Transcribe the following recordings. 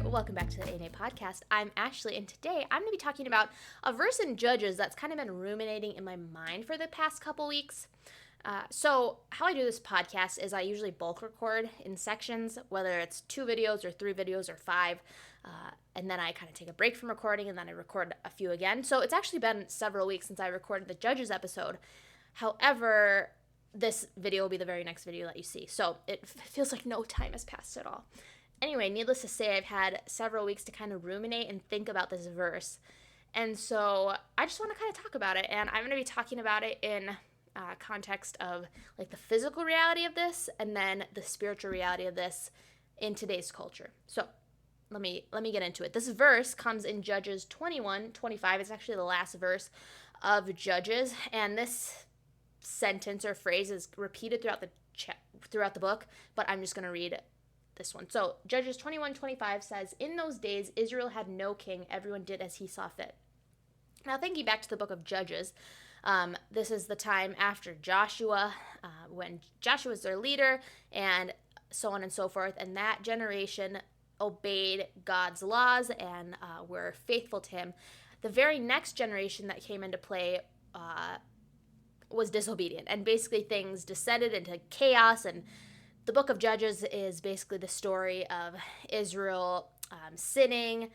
there. Welcome back to the ANA podcast. I'm Ashley, and today I'm going to be talking about a verse in Judges that's kind of been ruminating in my mind for the past couple weeks. So how I do this podcast is I usually bulk record in sections, whether it's 2 videos or 3 videos or 5, and then I kind of take a break from recording, and then I record a few again. So it's actually been several weeks since I recorded the Judges episode. However, this video will be the very next video that you see, so it feels like no time has passed at all. Anyway, needless to say, I've had several weeks to kind of ruminate and think about this verse. And so I just want to kind of talk about it. And I'm going to be talking about it in context of like the physical reality of this and then the spiritual reality of this in today's culture. So let me get into it. This verse comes in Judges 21:25. It's actually the last verse of Judges. And this sentence or phrase is repeated throughout the book, but I'm just going to read this one. So Judges 21:25 says, "In those days Israel had no king. Everyone did as he saw fit." Now, thinking back to the book of Judges, this is the time after Joshua, when Joshua was their leader, and so on and so forth. And that generation obeyed God's laws and were faithful to him. The very next generation that came into play was disobedient, and basically things descended into chaos. And the book of Judges is basically the story of Israel sinning,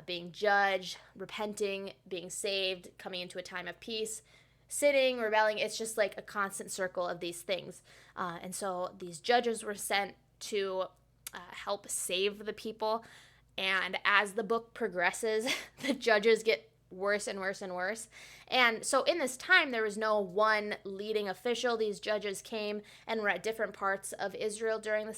being judged, repenting, being saved, coming into a time of peace, sinning, rebelling. It's just like a constant circle of these things. And so these judges were sent to help save the people. And as the book progresses, the judges get worse and worse and worse. And so in this time, there was no one leading official. These judges came and were at different parts of Israel during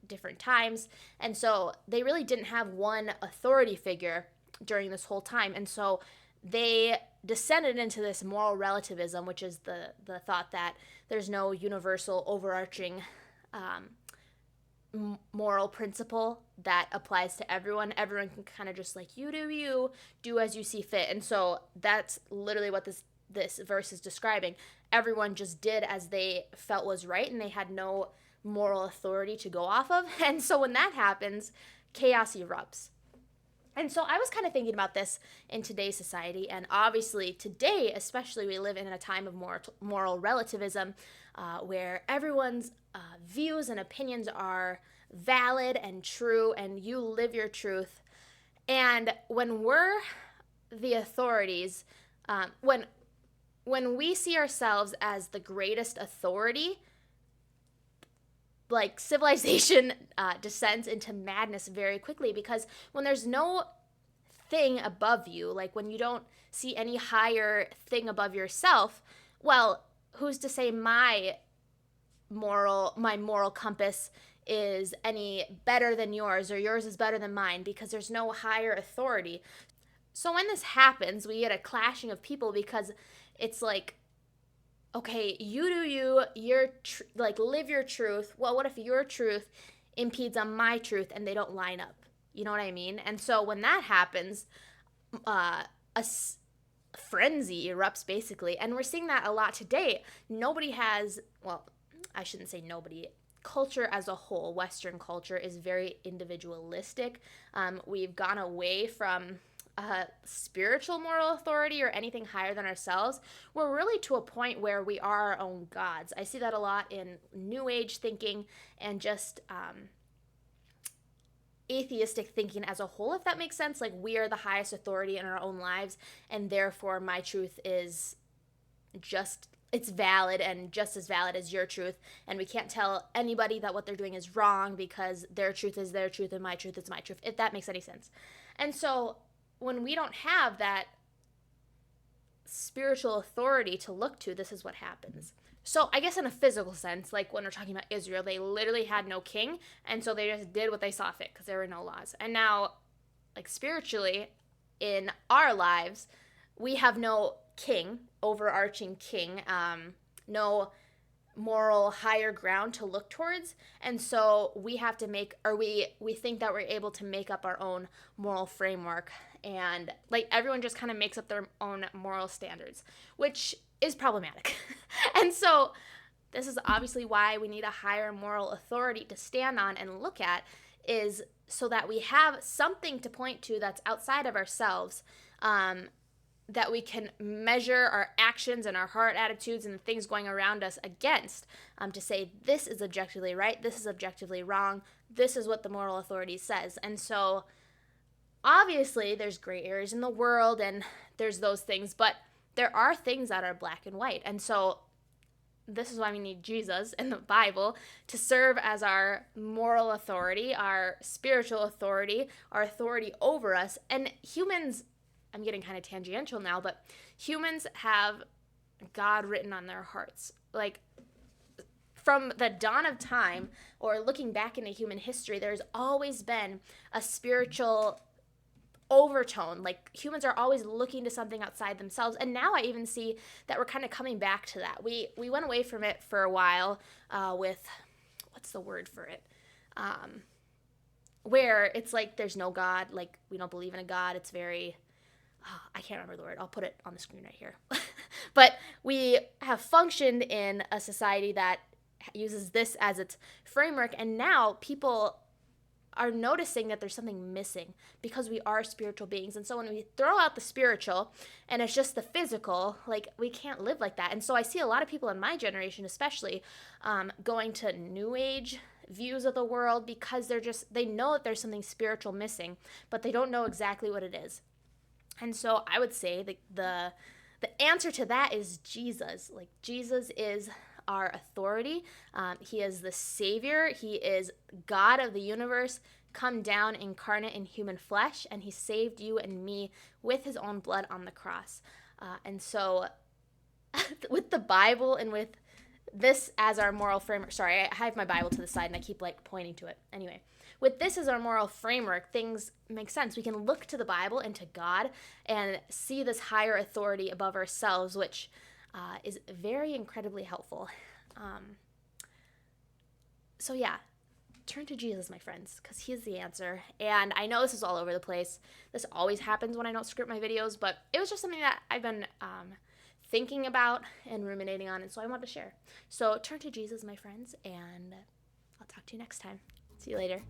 different times. And so they really didn't have one authority figure during this whole time. And so they descended into this moral relativism, which is the thought that there's no universal overarching moral principle that applies to everyone. Everyone can kind of just like, you do as you see fit. And so that's literally what this verse is describing. Everyone just did as they felt was right, and they had no moral authority to go off of. And so when that happens, chaos erupts. And so I was kind of thinking about this in today's society, and obviously today, especially, we live in a time of moral relativism, where everyone's views and opinions are valid and true, and you live your truth. And when we're the authorities, when we see ourselves as the greatest authority, like civilization descends into madness very quickly, because when there's no thing above you, like when you don't see any higher thing above yourself, well, who's to say my moral compass is any better than yours, or yours is better than mine, because there's no higher authority. So when this happens, we get a clashing of people, because it's like, okay, you do you're live your truth. Well, what if your truth impedes on my truth and they don't line up? You know what I mean? And so when that happens, frenzy erupts, basically. And we're seeing that a lot today. I shouldn't say nobody. Culture as a whole, Western culture, is very individualistic. We've gone away from spiritual moral authority or anything higher than ourselves. We're really to a point where we are our own gods. I see that a lot in New Age thinking and just atheistic thinking as a whole, if that makes sense. Like, we are the highest authority in our own lives, and therefore my truth is it's valid and just as valid as your truth, and we can't tell anybody that what they're doing is wrong, because their truth is their truth and my truth is my truth, if that makes any sense. And so when we don't have that spiritual authority to look to, this is what happens. So I guess in a physical sense, like when we're talking about Israel, they literally had no king, and so they just did what they saw fit because there were no laws. And now, like spiritually, in our lives, we have no king, overarching king, no moral higher ground to look towards. And so we have to we think that we're able to make up our own moral framework, and like everyone just kind of makes up their own moral standards, which is problematic. And so this is obviously why we need a higher moral authority to stand on and look at, is so that we have something to point to that's outside of ourselves, that we can measure our actions and our heart attitudes and the things going around us against, to say this is objectively right, this is objectively wrong, this is what the moral authority says. And so obviously there's gray areas in the world and there's those things, but there are things that are black and white. And so this is why we need Jesus and the Bible to serve as our moral authority, our spiritual authority, our authority over us. And humans, I'm getting kind of tangential now, but humans have God written on their hearts. Like, from the dawn of time, or looking back into human history, there's always been a spiritual overtone. Like, humans are always looking to something outside themselves. And now I even see that we're kind of coming back to that. We went away from it for a while, with, what's the word for it? Where it's like there's no God, like we don't believe in a God. It's very, I can't remember the word. I'll put it on the screen right here. But we have functioned in a society that uses this as its framework, and now people are noticing that there's something missing because we are spiritual beings. And so when we throw out the spiritual and it's just the physical, like, we can't live like that. And so I see a lot of people in my generation especially, going to new age views of the world because they know that there's something spiritual missing, but they don't know exactly what it is. And so I would say the answer to that is Jesus. Like, Jesus is our authority. He is the Savior. He is God of the universe, come down incarnate in human flesh, and he saved you and me with his own blood on the cross. And so with the Bible and with this as our moral framework, sorry, I have my Bible to the side and I keep like pointing to it. Anyway, with this as our moral framework, things make sense. We can look to the Bible and to God and see this higher authority above ourselves, which is very incredibly helpful. So yeah, turn to Jesus, my friends, because he is the answer. And I know this is all over the place. This always happens when I don't script my videos, but it was just something that I've been thinking about and ruminating on, and so I wanted to share. So turn to Jesus, my friends, and I'll talk to you next time. See you later.